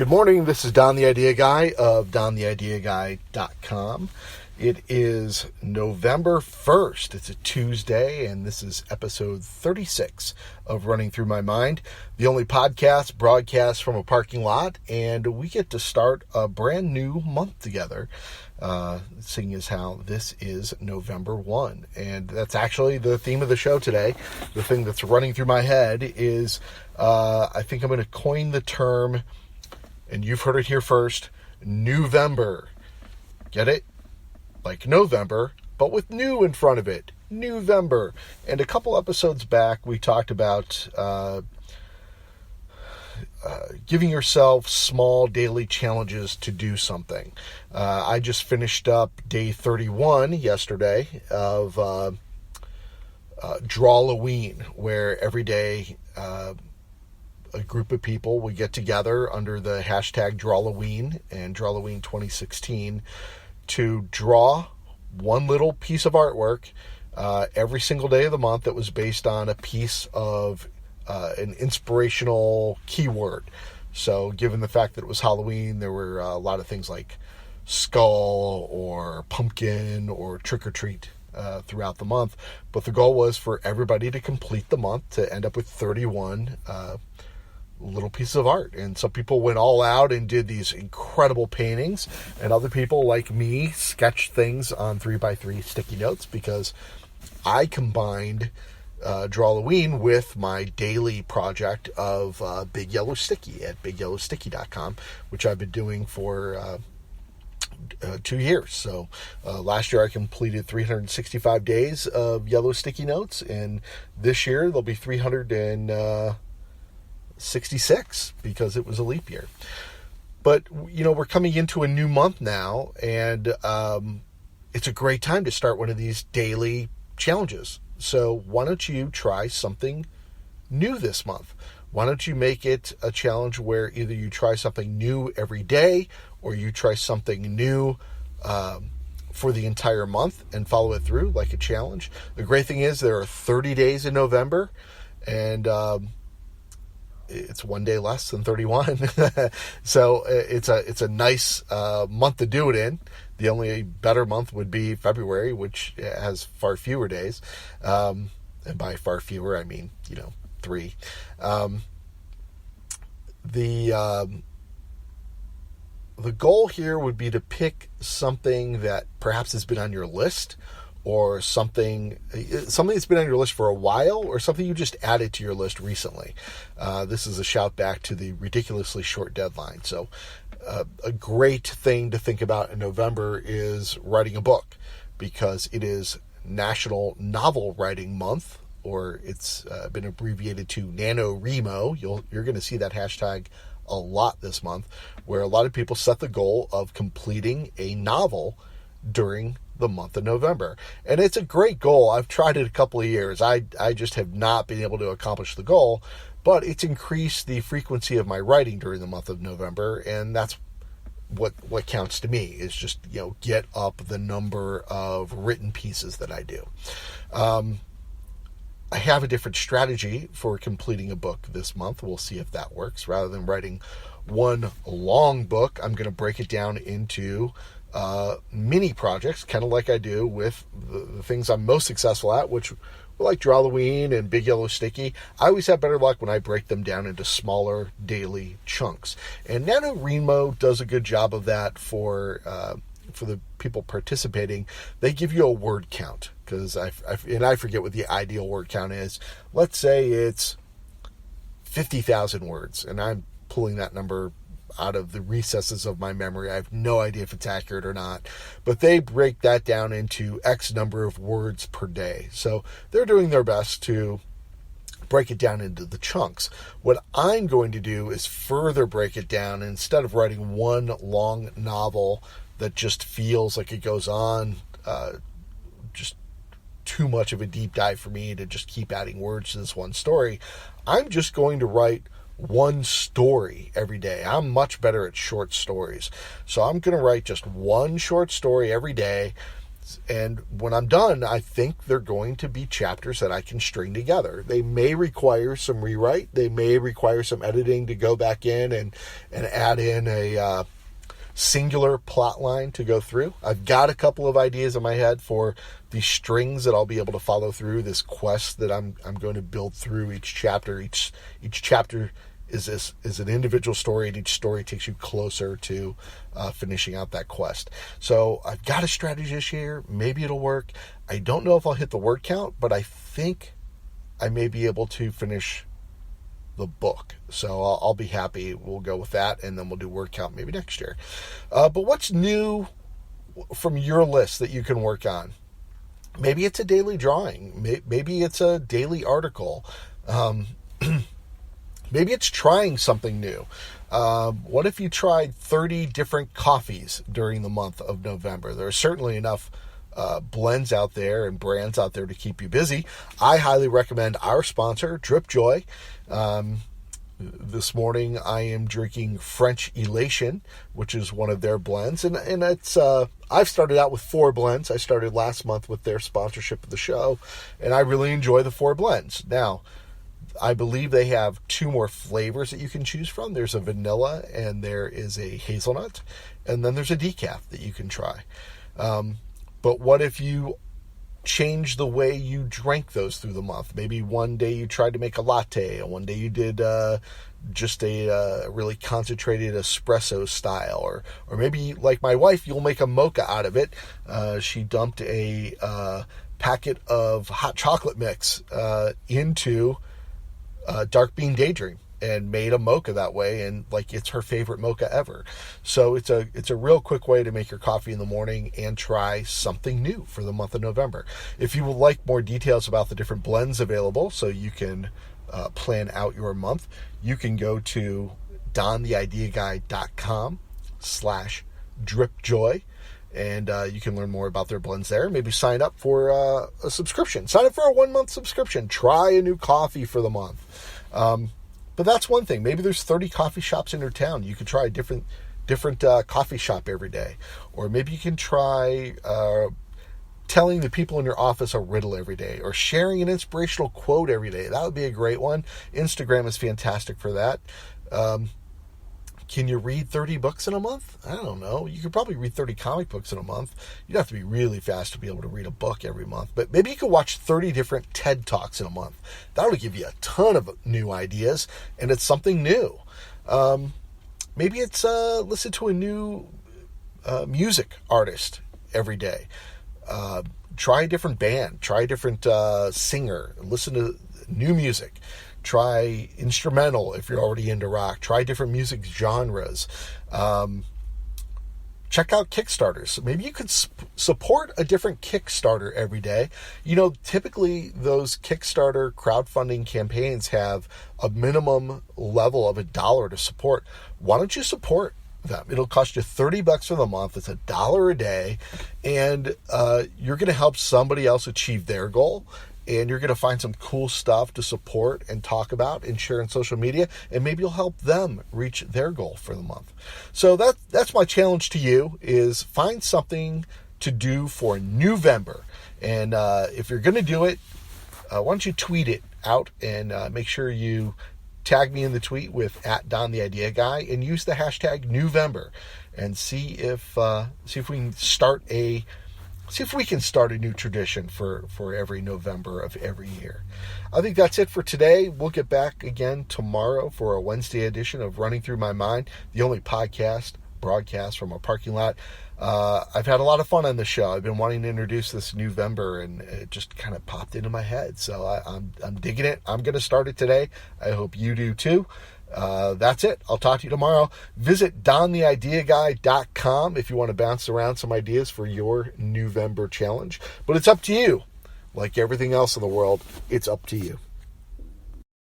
Good morning, this is Don the Idea Guy of DonTheIdeaGuy.com. It is November 1st. It's a Tuesday, and this is episode 36 of Running Through My Mind, the only podcast broadcast from a parking lot, and we get to start a brand new month together, seeing as how this is November 1. And that's actually the theme of the show today. The thing that's running through my head is I think I'm going to coin the term, and you've heard it here first, NEWvember. Get it? Like November, but with new in front of it. NEWvember. And a couple episodes back, we talked about giving yourself small daily challenges to do something. I just finished up day 31 yesterday of Drawloween, where every day a group of people would get together under the hashtag Drawloween and Drawloween 2016 to draw one little piece of artwork every single day of the month that was based on a piece of an inspirational keyword. So given the fact that it was Halloween, there were a lot of things like skull or pumpkin or trick-or-treat throughout the month. But the goal was for everybody to complete the month to end up with 31 little pieces of art. And some people went all out and did these incredible paintings, and other people like me sketched things on 3x3 sticky notes, because I combined Drawloween with my daily project of Big Yellow Sticky at bigyellowsticky.com, which I've been doing for 2 years. So last year I completed 365 days of yellow sticky notes, and this year there'll be 366 because it was a leap year. But, you know, we're coming into a new month now, and it's a great time to start one of these daily challenges. So why don't you try something new this month? Why don't you make it a challenge where either you try something new every day, or you try something new for the entire month and follow it through like a challenge. The great thing is there are 30 days in November, and it's one day less than 31. So it's a nice month to do it in. The only better month would be February, which has far fewer days. And by far fewer, I mean, 3. The goal here would be to pick something that perhaps has been on your list, or something that's been on your list for a while, or something you just added to your list recently. This is a shout back to the ridiculously short deadline. So a great thing to think about in November is writing a book, because it is National Novel Writing Month, or it's been abbreviated to NaNoWriMo. You're going to see that hashtag a lot this month, where a lot of people set the goal of completing a novel during the month of November. And it's a great goal. I've tried it a couple of years. I just have not been able to accomplish the goal, but it's increased the frequency of my writing during the month of November, and that's what counts to me, is just, get up the number of written pieces that I do. I have a different strategy for completing a book this month. We'll see if that works. Rather than writing one long book, I'm going to break it down into mini projects, kind of like I do with the things I'm most successful at, which were like Drawloween and Big Yellow Sticky. I always have better luck when I break them down into smaller daily chunks. And NaNoWriMo does a good job of that for the people participating. They give you a word count, because I forget what the ideal word count is. Let's say it's 50,000 words, and I'm pulling that number out of the recesses of my memory. I have no idea if it's accurate or not, but they break that down into X number of words per day. So they're doing their best to break it down into the chunks. What I'm going to do is further break it down. Instead of writing one long novel that just feels like it goes on just too much of a deep dive for me to just keep adding words to this one story, I'm just going to write one story every day. I'm much better at short stories. So I'm going to write just one short story every day, And when I'm done, I think they're going to be chapters that I can string together. They may require some rewrite. They may require some editing to go back in and add in a singular plot line to go through. I've got a couple of ideas in my head for the strings that I'll be able to follow through, this quest that I'm going to build through each chapter. Each chapter is an individual story, and each story takes you closer to finishing out that quest. So I've got a strategy this year. Maybe it'll work. I don't know if I'll hit the word count, but I think I may be able to finish the book. So I'll be happy. We'll go with that, and then we'll do word count maybe next year. But what's new from your list that you can work on? Maybe it's a daily drawing. Maybe it's a daily article. Maybe it's trying something new. What if you tried 30 different coffees during the month of November? There are certainly enough blends out there and brands out there to keep you busy. I highly recommend our sponsor, Drip Joy. This morning I am drinking French Elation, which is one of their blends. And it's I've started out with 4 blends. I started last month with their sponsorship of the show, and I really enjoy the 4 blends. Now, I believe they have 2 more flavors that you can choose from. There's a vanilla and there is a hazelnut, and then there's a decaf that you can try. But what if you change the way you drank those through the month? Maybe one day you tried to make a latte, and one day you did just a really concentrated espresso style, or maybe like my wife, you'll make a mocha out of it. She dumped a packet of hot chocolate mix into Dark Bean Daydream and made a mocha that way, and like it's her favorite mocha ever. So it's a real quick way to make your coffee in the morning and try something new for the month of November. If you would like more details about the different blends available so you can plan out your month, you can go to dontheidea.com/dripjoy, and you can learn more about their blends there. Maybe sign up for a subscription. Sign up for a 1-month subscription. Try a new coffee for the month. But that's one thing. Maybe there's 30 coffee shops in your town. You could try a different coffee shop every day. Or maybe you can try telling the people in your office a riddle every day, or sharing an inspirational quote every day. That would be a great one. Instagram is fantastic for that. Can you read 30 books in a month? I don't know. You could probably read 30 comic books in a month. You'd have to be really fast to be able to read a book every month. But maybe you could watch 30 different TED Talks in a month. That would give you a ton of new ideas, and it's something new. Maybe it's listen to a new music artist every day. Try a different band. Try a different singer. Listen to new music. Try instrumental if you're already into rock. Try different music genres. Check out Kickstarters. Maybe you could support a different Kickstarter every day. You know, typically those Kickstarter crowdfunding campaigns have a minimum level of $1 to support. Why don't you support them? It'll cost you $30 for the month. It's $1 a day, and you're going to help somebody else achieve their goal. And you're going to find some cool stuff to support and talk about and share on social media, and maybe you'll help them reach their goal for the month. So that's my challenge to you, is find something to do for NEWvember. And if you're going to do it, why don't you tweet it out and make sure you tag me in the tweet with @DonTheIdeaGuy and use the hashtag NEWvember, and see if we can start a new tradition for every November of every year. I think that's it for today. We'll get back again tomorrow for a Wednesday edition of Running Through My Mind, the only broadcast from a parking lot. I've had a lot of fun on the show. I've been wanting to introduce this NEWvember, and it just kind of popped into my head. So I'm digging it. I'm going to start it today. I hope you do too. That's it. I'll talk to you tomorrow. Visit dontheidea.com if you want to bounce around some ideas for your NEWvember challenge. But it's up to you. Like everything else in the world, it's up to you.